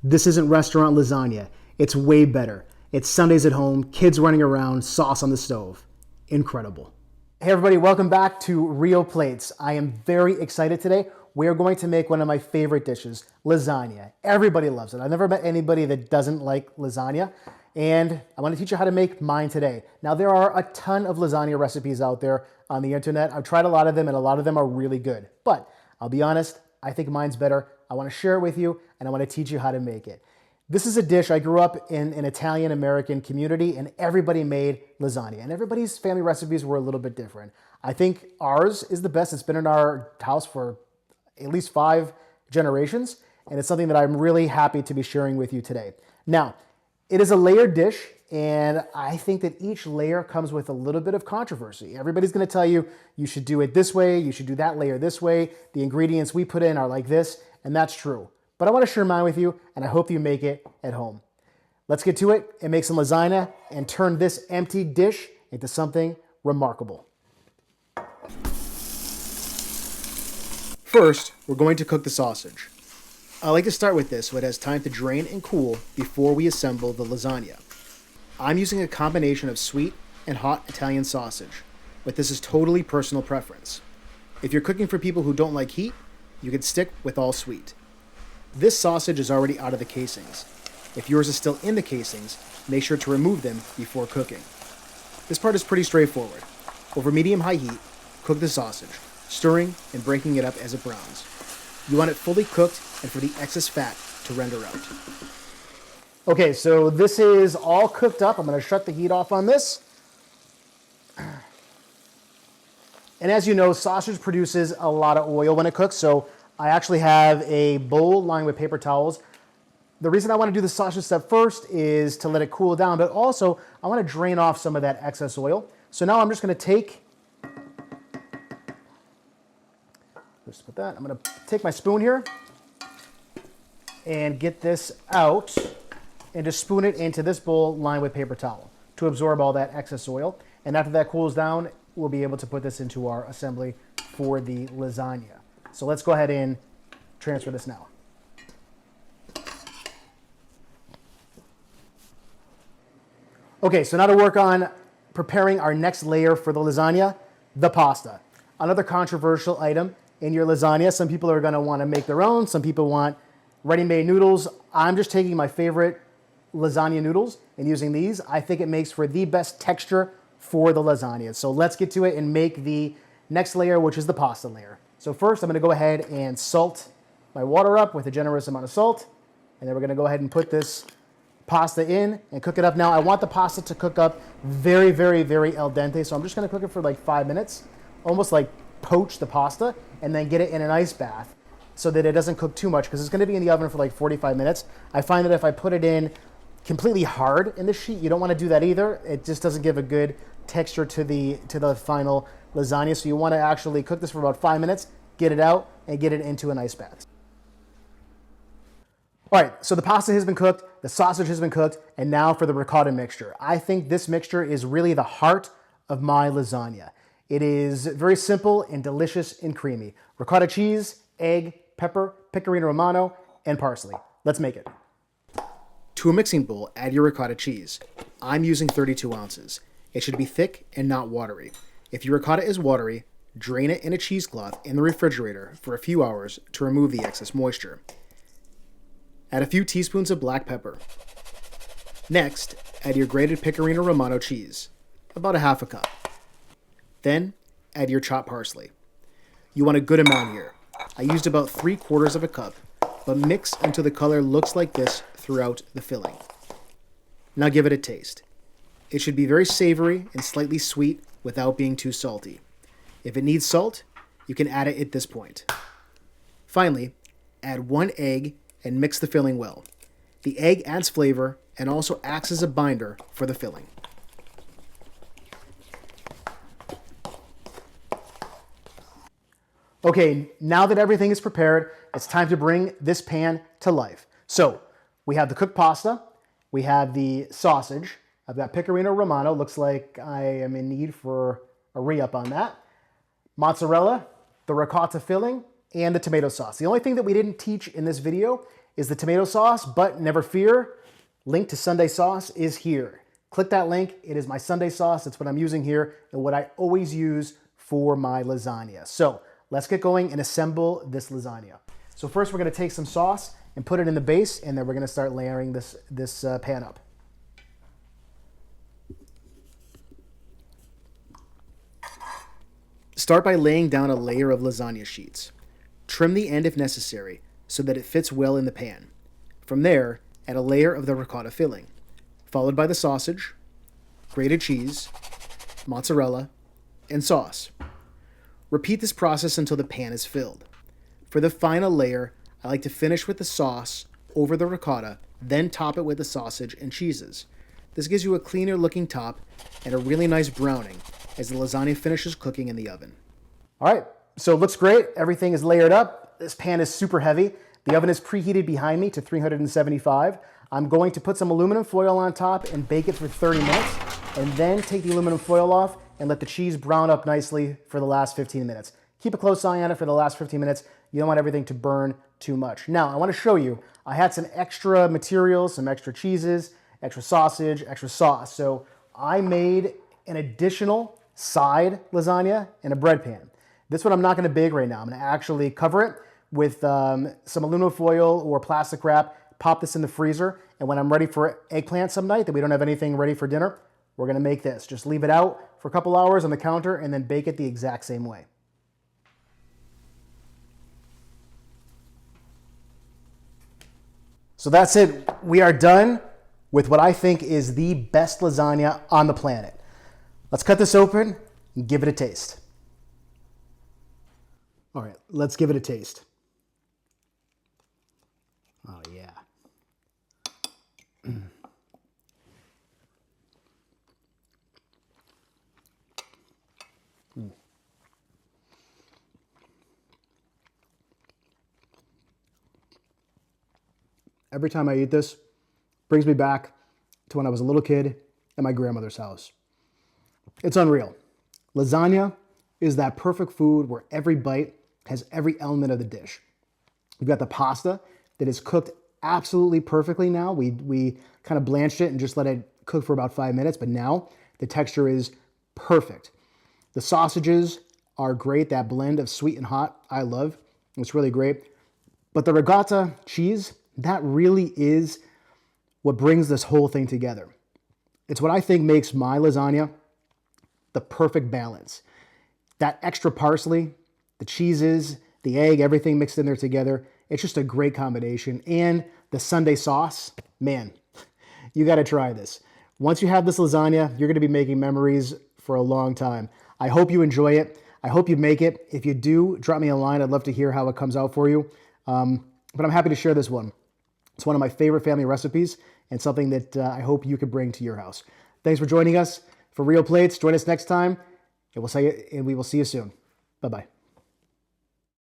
This isn't restaurant lasagna. It's way better. It's Sundays at home, kids running around, sauce on the stove. Incredible. Hey everybody, welcome back to Real Plates. I am very excited today. We are going to make one of my favorite dishes, lasagna. Everybody loves it. I've never met anybody that doesn't like lasagna, and I want to teach you how to make mine today. Now, there are a ton of lasagna recipes out there on the internet. I've tried a lot of them, and a lot of them are really good. But I'll be honest, I think mine's better. I want to share it with you, and I want to teach you how to make it. This is a dish. I grew up in an Italian-American community, and everybody made lasagna, and everybody's family recipes were a little bit different. I think ours is the best. It's been in our house for at least 5 generations, and it's something that I'm really happy to be sharing with you today. Now, it is a layered dish, and I think that each layer comes with a little bit of controversy. Everybody's going to tell you, you should do it this way, you should do that layer this way, the ingredients we put in are like this, and that's true. But I want to share mine with you, and I hope you make it at home. Let's get to it and make some lasagna and turn this empty dish into something remarkable. First, we're going to cook the sausage. I like to start with this so it has time to drain and cool before we assemble the lasagna. I'm using a combination of sweet and hot Italian sausage, but this is totally personal preference. If you're cooking for people who don't like heat, you can stick with all sweet. This sausage is already out of the casings. If yours is still in the casings, make sure to remove them before cooking. This part is pretty straightforward. Over medium-high heat, cook the sausage, stirring and breaking it up as it browns. You want it fully cooked and for the excess fat to render out. Okay, so this is all cooked up. I'm going to shut the heat off on this. And as you know, sausage produces a lot of oil when it cooks, so I actually have a bowl lined with paper towels. The reason I want to do the sausage step first is to let it cool down, but also I want to drain off some of that excess oil. So now I'm just going to take I'm going to take my spoon here and get this out and just spoon it into this bowl lined with paper towel to absorb all that excess oil. And after that cools down, we'll be able to put this into our assembly for the lasagna. So let's go ahead and transfer this now. Okay, so now to work on preparing our next layer for the lasagna, the pasta. Another controversial item in your lasagna. Some people are going to want to make their own. Some people want ready-made noodles. I'm just taking my favorite lasagna noodles and using these. I think it makes for the best texture for the lasagna. So let's get to it and make the next layer, which is the pasta layer. So first, I'm going to go ahead and salt my water up with a generous amount of salt. And then we're going to go ahead and put this pasta in and cook it up. Now, I want the pasta to cook up very, very, very al dente. So I'm just going to cook it for like 5 minutes, almost like poach the pasta, and then get it in an ice bath so that it doesn't cook too much, because it's going to be in the oven for like 45 minutes. I find that if I put it in completely hard in the sheet, you don't want to do that either. It just doesn't give a good texture to the final lasagna. So you want to actually cook this for about 5 minutes, get it out, and get it into an ice bath. All right, so the pasta has been cooked, the sausage has been cooked, and now for the ricotta mixture. I think this mixture is really the heart of my lasagna. It is very simple and delicious and creamy. Ricotta cheese, egg, pepper, pecorino romano, and parsley. Let's make it. To a mixing bowl, add your ricotta cheese. I'm using 32 ounces. It should be thick and not watery. If your ricotta is watery, drain it in a cheesecloth in the refrigerator for a few hours to remove the excess moisture. Add a few teaspoons of black pepper. Next, add your grated pecorino romano cheese, about a half a cup. Then, add your chopped parsley. You want a good amount here. I used about 3/4 of a cup, but mix until the color looks like this throughout the filling. Now give it a taste. It should be very savory and slightly sweet without being too salty. If it needs salt, you can add it at this point. Finally, add 1 egg and mix the filling well. The egg adds flavor and also acts as a binder for the filling. Okay, now that everything is prepared, it's time to bring this pan to life. So we have the cooked pasta, we have the sausage. I've got pecorino romano. Looks like I am in need for a re-up on that. Mozzarella, the ricotta filling, and the tomato sauce. The only thing that we didn't teach in this video is the tomato sauce, but never fear, link to Sunday sauce is here. Click that link. It is my Sunday sauce. It's what I'm using here and what I always use for my lasagna. So let's get going and assemble this lasagna. So first we're going to take some sauce and put it in the base, and then we're going to start layering this pan up. Start by laying down a layer of lasagna sheets. Trim the end if necessary so that it fits well in the pan. From there, add a layer of the ricotta filling, followed by the sausage, grated cheese, mozzarella, and sauce. Repeat this process until the pan is filled. For the final layer, I like to finish with the sauce over the ricotta, then top it with the sausage and cheeses. This gives you a cleaner looking top and a really nice browning as the lasagna finishes cooking in the oven. All right, so it looks great. Everything is layered up. This pan is super heavy. The oven is preheated behind me to 375. I'm going to put some aluminum foil on top and bake it for 30 minutes, and then take the aluminum foil off and let the cheese brown up nicely for the last 15 minutes. Keep a close eye on it for the last 15 minutes. You don't want everything to burn too much. Now, I want to show you, I had some extra materials, some extra cheeses, extra sausage, extra sauce. So I made an additional side lasagna in a bread pan. This one I'm not going to bake right now. I'm going to actually cover it with some aluminum foil or plastic wrap, pop this in the freezer, and when I'm ready for eggplant some night that we don't have anything ready for dinner, we're going to make this. Just leave it out for a couple hours on the counter and then bake it the exact same way. So that's it. We are done with what I think is the best lasagna on the planet. Let's cut this open and give it a taste. All right, let's give it a taste. Oh, yeah. Every time I eat this, brings me back to when I was a little kid at my grandmother's house. It's unreal. Lasagna is that perfect food where every bite has every element of the dish. You've got the pasta that is cooked absolutely perfectly now. We kind of blanched it and just let it cook for about 5 minutes, but now the texture is perfect. The sausages are great. That blend of sweet and hot, I love. It's really great. But the ricotta cheese, that really is what brings this whole thing together. It's what I think makes my lasagna the perfect balance. That extra parsley, the cheeses, the egg, everything mixed in there together. It's just a great combination. And the Sunday sauce, man, you got to try this. Once you have this lasagna, you're going to be making memories for a long time. I hope you enjoy it. I hope you make it. If you do, drop me a line. I'd love to hear how it comes out for you. But I'm happy to share this one. It's one of my favorite family recipes and something that I hope you could bring to your house. Thanks for joining us for Real Plates. Join us next time, and we will see you soon. Bye-bye.